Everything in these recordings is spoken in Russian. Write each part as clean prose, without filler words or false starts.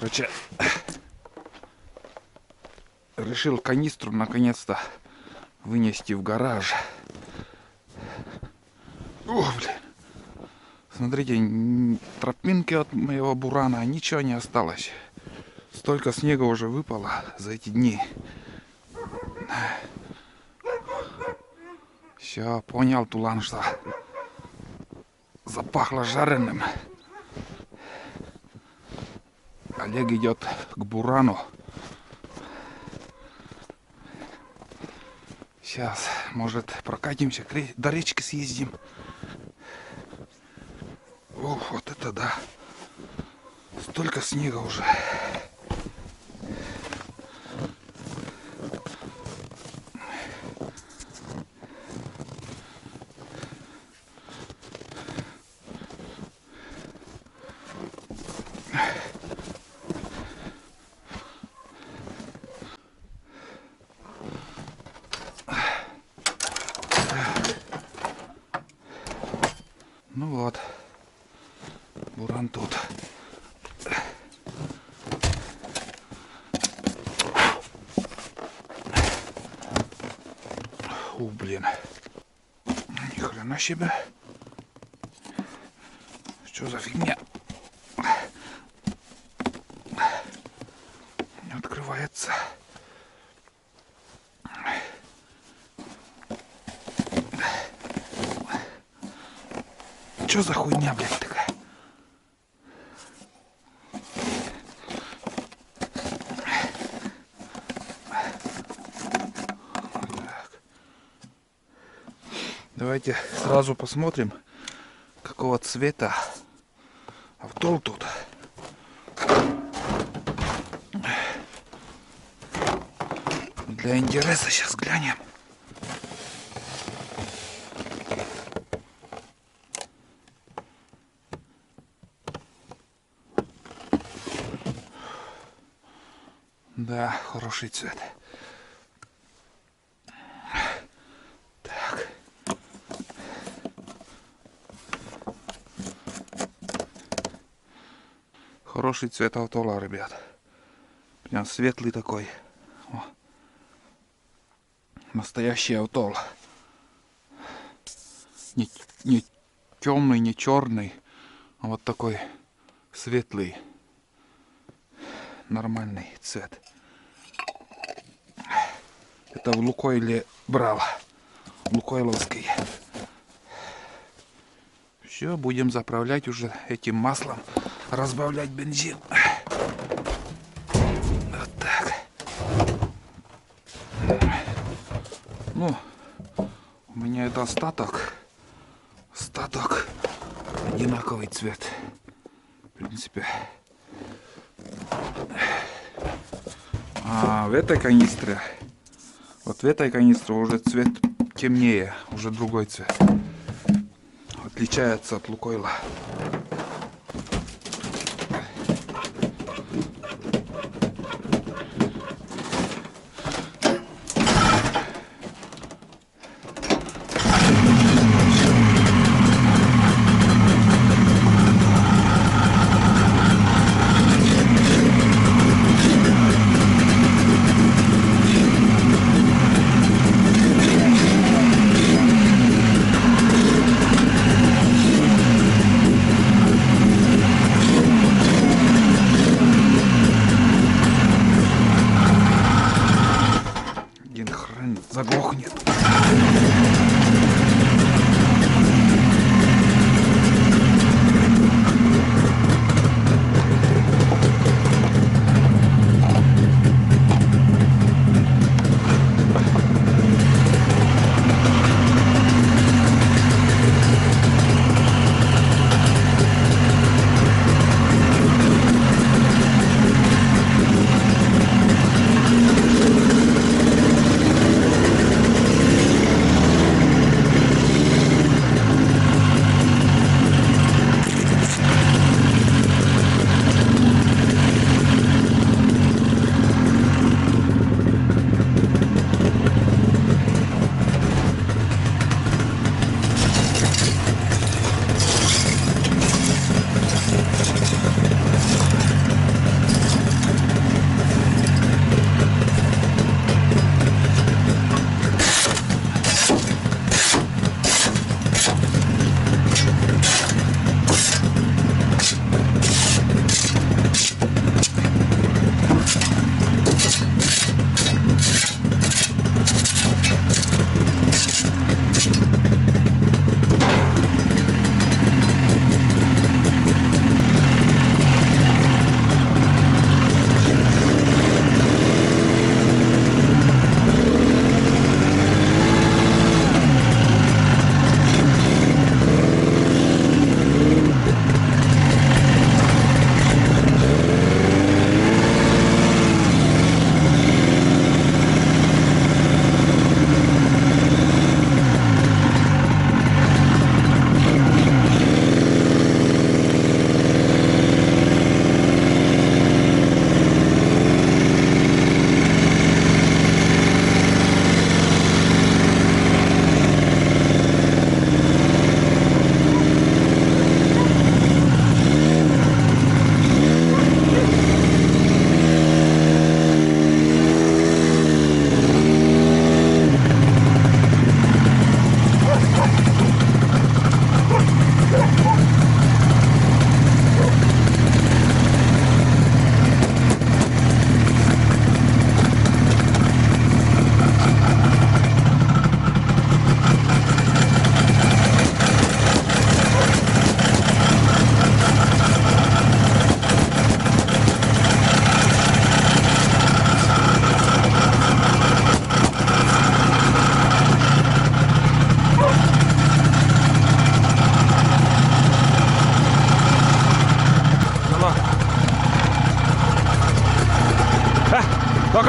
Короче, решил канистру наконец-то вынести в гараж. О, блин. Смотрите, тропинки от моего бурана, ничего не осталось. Столько снега уже выпало за эти дни. Все, понял, Тулан, что запахло жареным. Олег идет к бурану. Сейчас, может, прокатимся, до речки съездим. Ох, вот это да. Столько снега уже. Ну вот, буран тут. О, блин. Ни хрена себе. Что за фигня? Не открывается. Что за хуйня, блядь, такая? Так. Давайте сразу посмотрим, какого цвета автол тут. Для интереса сейчас глянем. Да, хороший цвет. Так. Хороший цвет автола, ребят. Прям светлый такой. О. Настоящий автол. Не темный, не черный, а вот такой светлый. Нормальный цвет. Это в Лукойле брал. Лукойловский. Все, будем заправлять уже этим маслом. Разбавлять бензин. Вот так. Ну, у меня это остаток. Остаток. Одинаковый цвет. В принципе. А в этой канистре, вот в этой канистре уже цвет темнее, уже другой цвет. Отличается от Лукойла. Заглохнет.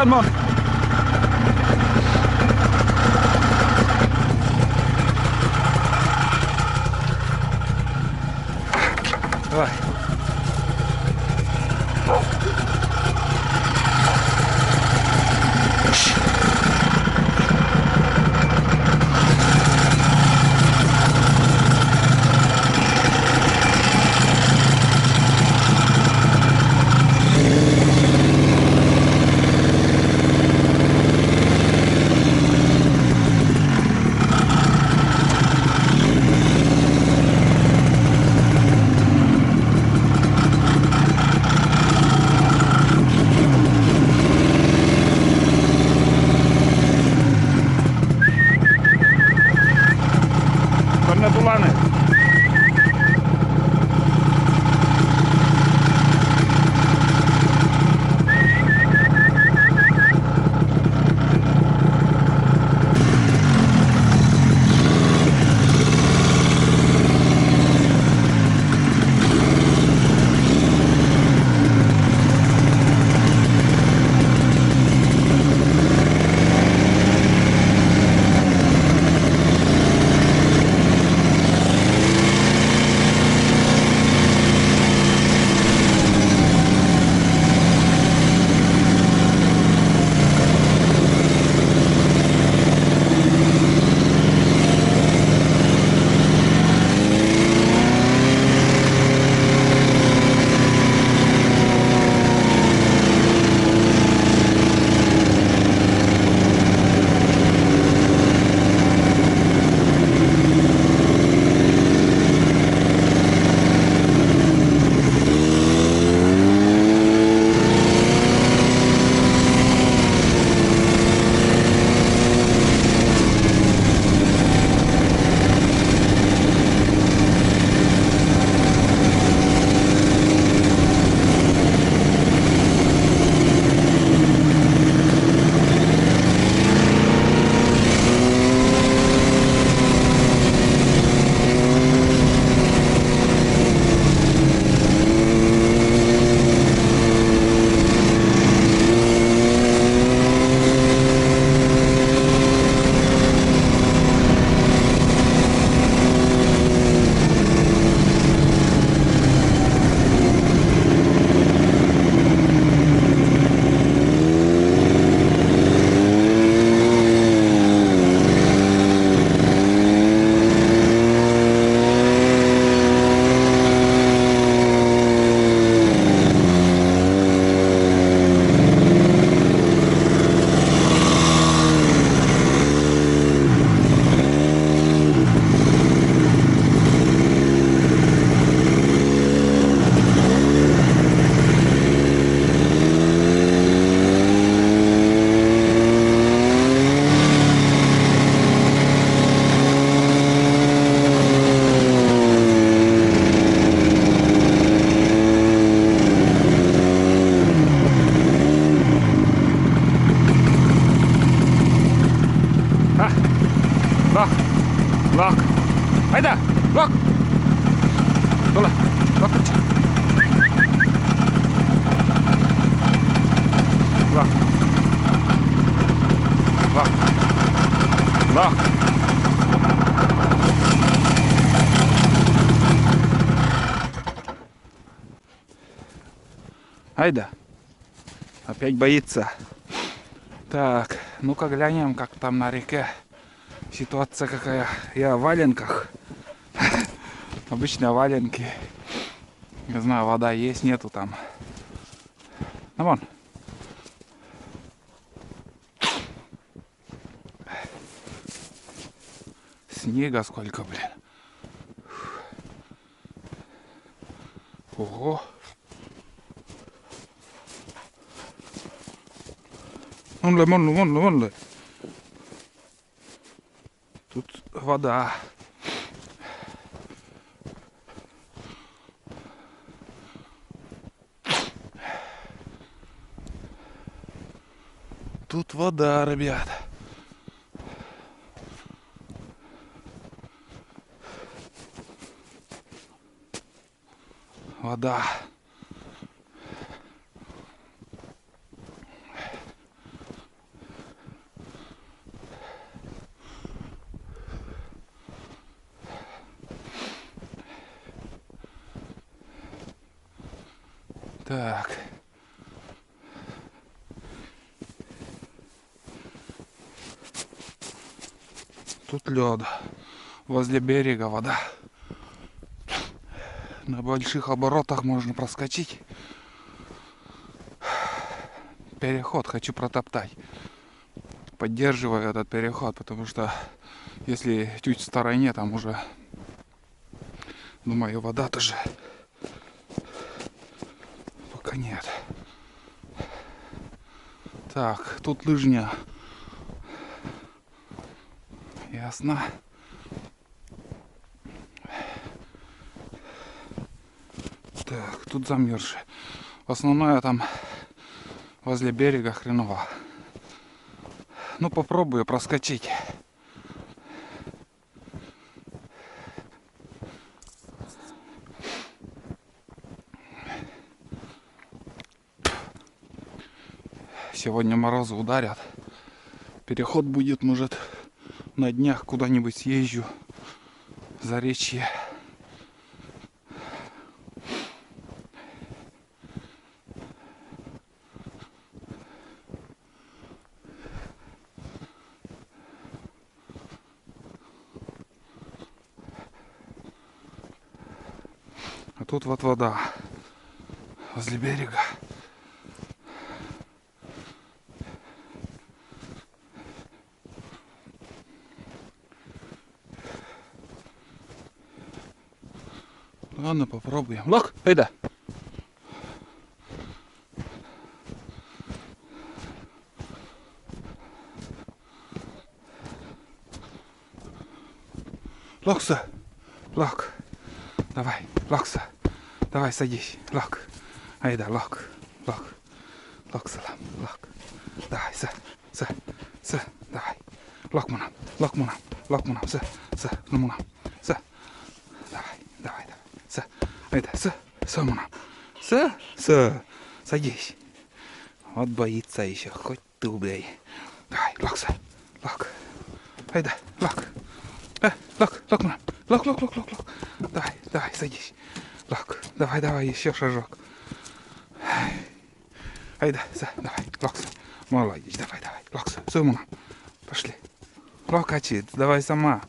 Мон. Давай. Туланы. Лак. Айда, лак. Тula, лак. Лак. Лак. Лак. Айда. Опять боится. Так, ну-ка глянем, как там на реке. Ситуация какая. Я в валенках. Обычно валенки. Не знаю, вода есть, нету там. Ну вон. Снега сколько, блин. Ого. Вон. Тут вода. Тут вода, ребят. Вода. Так. Тут лед. Возле берега вода. На больших оборотах можно проскочить. Переход хочу протоптать. Поддерживаю этот переход, потому что если чуть в стороне, там уже, думаю, вода тоже. Пока нет. Так, тут лыжня. Ясно. Так, тут замерзшие. Основное там возле берега хреново. Ну, попробую проскочить. Сегодня морозы ударят. Переход будет, может, на днях куда-нибудь съезжу. В Заречье. А тут вот вода возле берега. Ладно, попробуем. Лок, айда. Локса, лок. Давай, локса. Давай, садись. Лок. Айда, лок. Лок. Лок, салам. Лок. Давай, с. Давай. Лок мунам. Лок мунам. Лок мунам. С. Ну мунам. С. Давай. С. Айда, с мунам. С. Садись. Вот боится еще. Хоть ты убей. Давай, локса. Лок. Айда, лок. Лок мунам. Лок. Давай, садись. Лок. Давай, еще шажок. Айда, давай, локса. Молодец, давай, локса. Сумма. Пошли. Локачит, давай сама.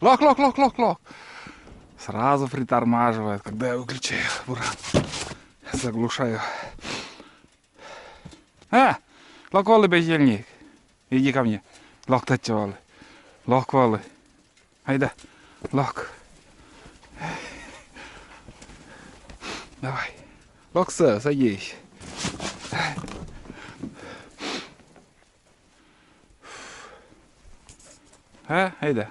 Лок. Сразу притормаживает, когда я выключаю буран. Заглушаю. Лок Валли, бездельник. Иди ко мне. Лок Татчевалы. Лок Валли. Айда. Лок. Давай. Локса, садись. Айда.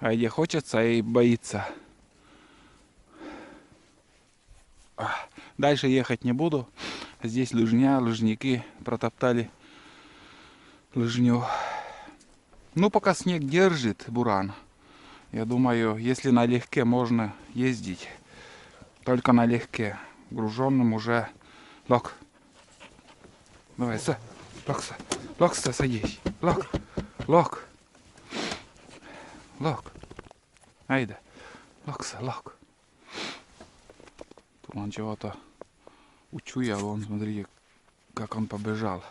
Айде хочется и боится. Дальше ехать не буду. Здесь лыжня, лыжники протоптали лыжню. Ну, пока снег держит, буран. Я думаю, если налегке можно ездить. Только налегке. Груженным уже. Лок. Давай, Локса, садись. Лок. Айда. Лок. Тут он чего-то учуял, вон, смотри, как он побежал.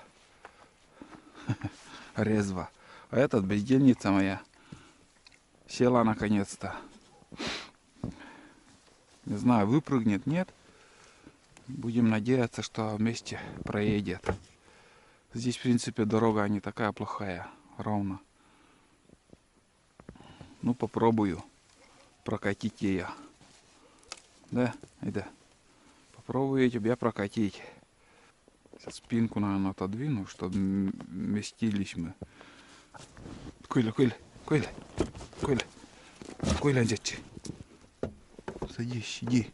Резво. А этот, бездельница моя, села наконец-то. Не знаю, выпрыгнет, нет. Будем надеяться, что вместе проедет. Здесь, в принципе, дорога не такая плохая, ровно. Ну, попробую прокатить ее. Да, Айда. Попробую тебя прокатить. Сейчас спинку, наверное, отодвину, чтобы вместились мы. Коля, дядь. Садись, сиди.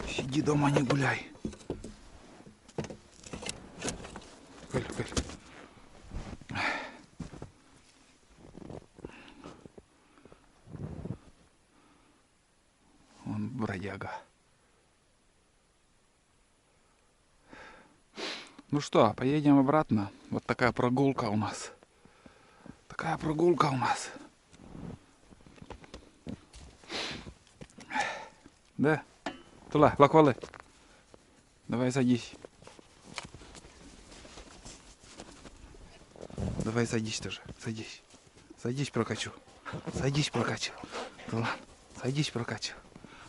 Сиди дома, не гуляй. Коля. Он бродяга. Ну что, поедем обратно. Вот такая прогулка у нас. Да? Тула, Локвалы. Давай садись. Давай садись тоже. Садись, прокачу. Тула, садись, прокачу.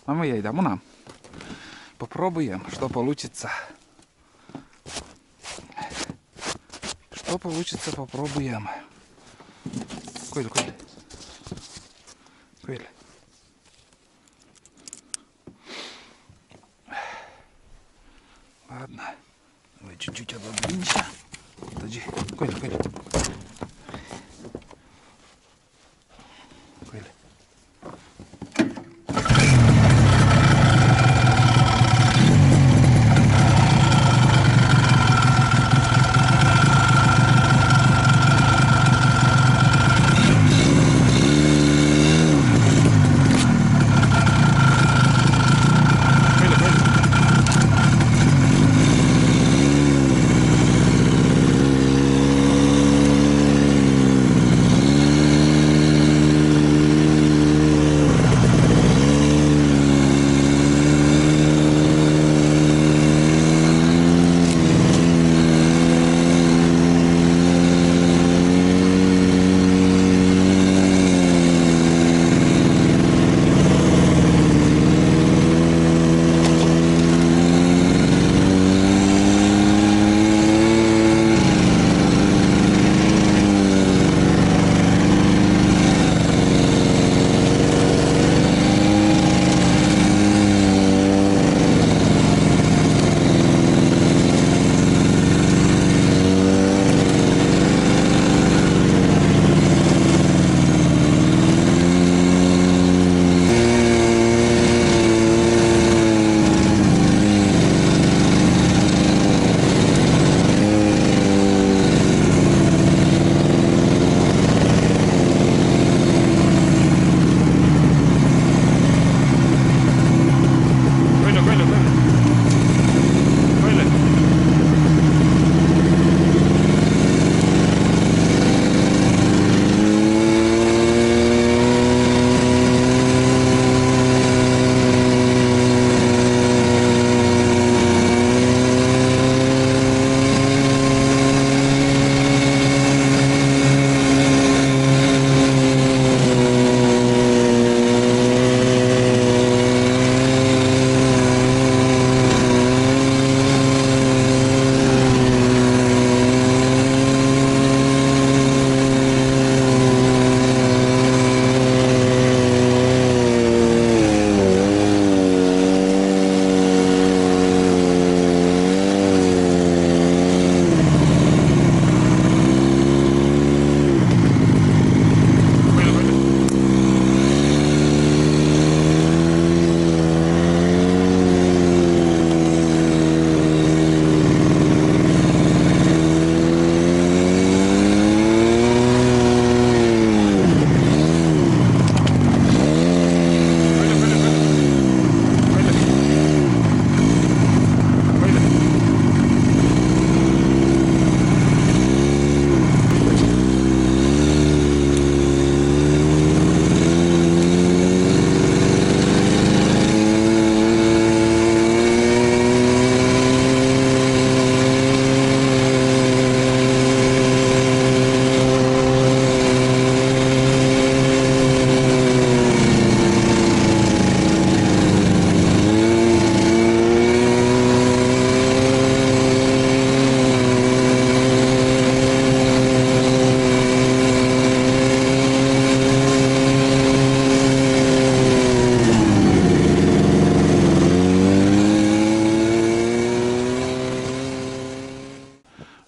А мы едем, нам. Попробуем, что получится. Попробуем. Коля. Ладно. Давай чуть-чуть отодвинься. Подожди. Коля.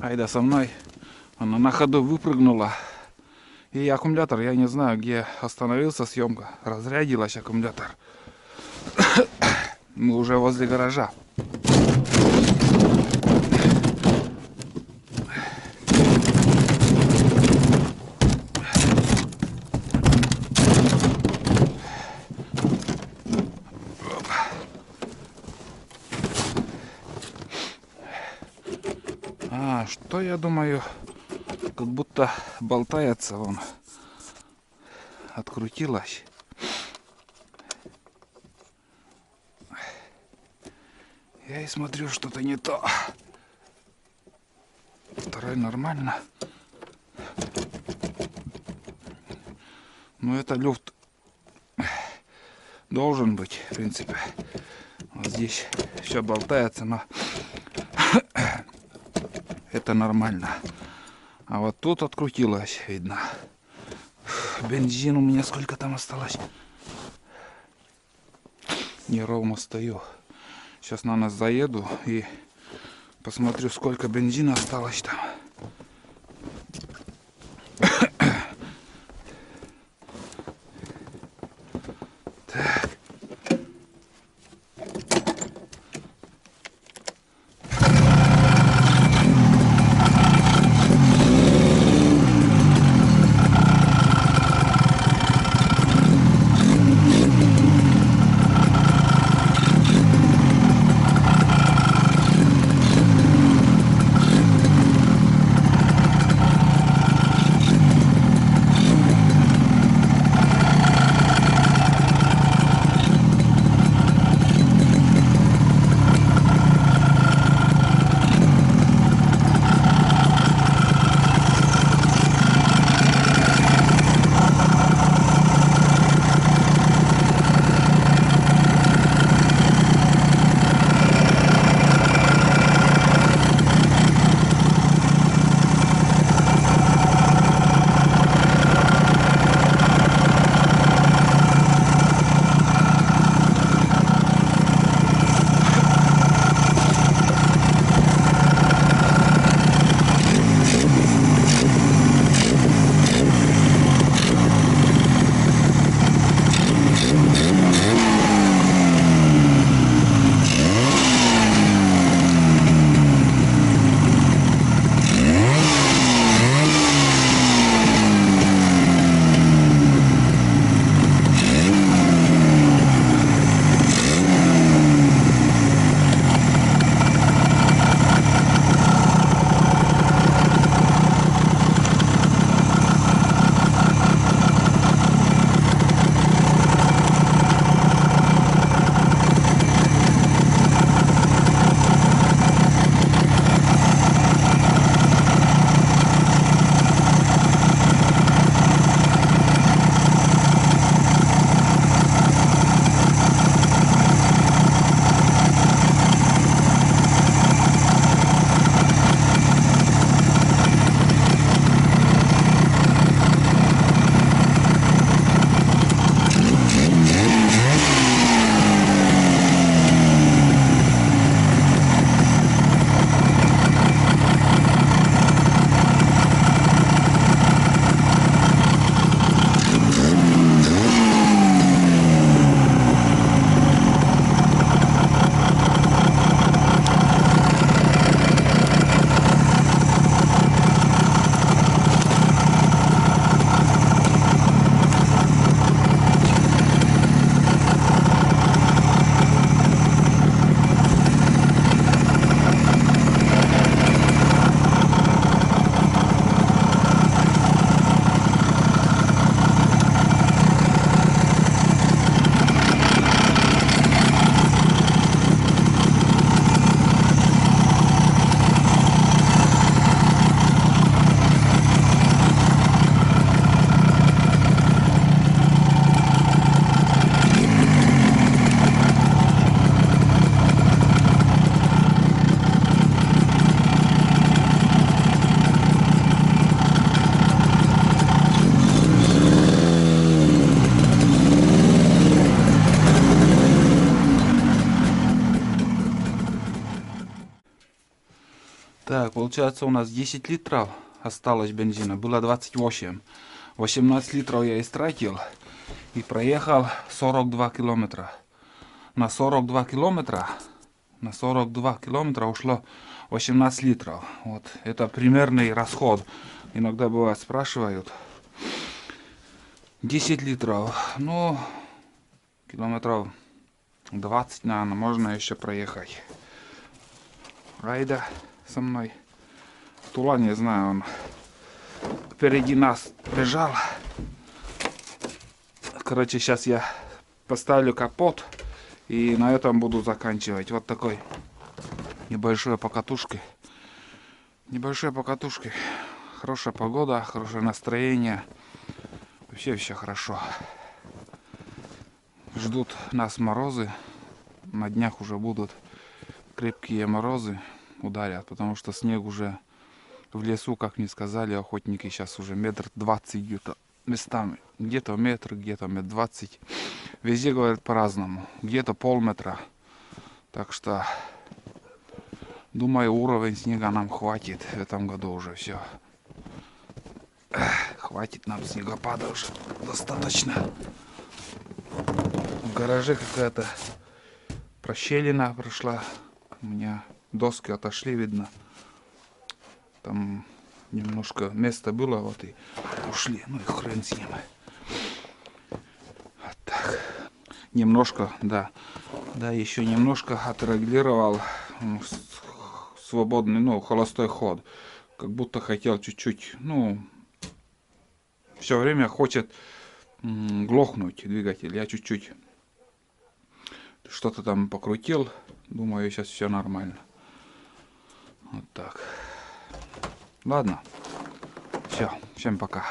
Айда со мной. Она на ходу выпрыгнула. И аккумулятор, я не знаю, где остановился съемка. Разрядилась аккумулятор. Мы уже возле гаража. Что я думаю, как будто болтается он. Открутилась. Я и смотрю, что-то не то. Второй нормально. Но это люфт должен быть, в принципе. Вот здесь все болтается, но это нормально. А вот тут открутилось, видно. Бензин у меня сколько там осталось? Неровно стою. Сейчас на нас заеду и посмотрю, сколько бензина осталось там. Так. получается у нас 10 литров осталось бензина. Было 28. 18 литров я истратил и проехал 42 километра. На 42 километра ушло 18 литров. Вот это примерный расход. Иногда бывает спрашивают. 10 литров. Ну, километров 20, наверное, можно еще проехать. Райда со мной. Тула, не знаю, он впереди нас бежал. Короче, сейчас я поставлю капот и на этом буду заканчивать. Вот такой небольшой покатушкой. Хорошая погода, хорошее настроение. Вообще все хорошо. Ждут нас морозы. На днях уже будут крепкие морозы ударят, потому что снег уже в лесу, как мне сказали охотники, сейчас уже 1,20 м где-то местами. Где-то метр, где-то 1,20 м. Везде говорят по-разному. Где-то полметра. Так что, думаю, уровень снега нам хватит в этом году уже все. Хватит нам снегопада уже достаточно. В гараже какая-то прощелина прошла. У меня доски отошли, видно. Там немножко места было, вот и ушли. Ну и хрен с ним. Вот так. Немножко, да. Да, еще немножко отрегулировал свободный, ну, холостой ход. Как будто хотел чуть-чуть, ну, все время хочет глохнуть двигатель. Я чуть-чуть что-то там покрутил. Думаю, сейчас все нормально. Вот так. Ладно. Все. Всем пока.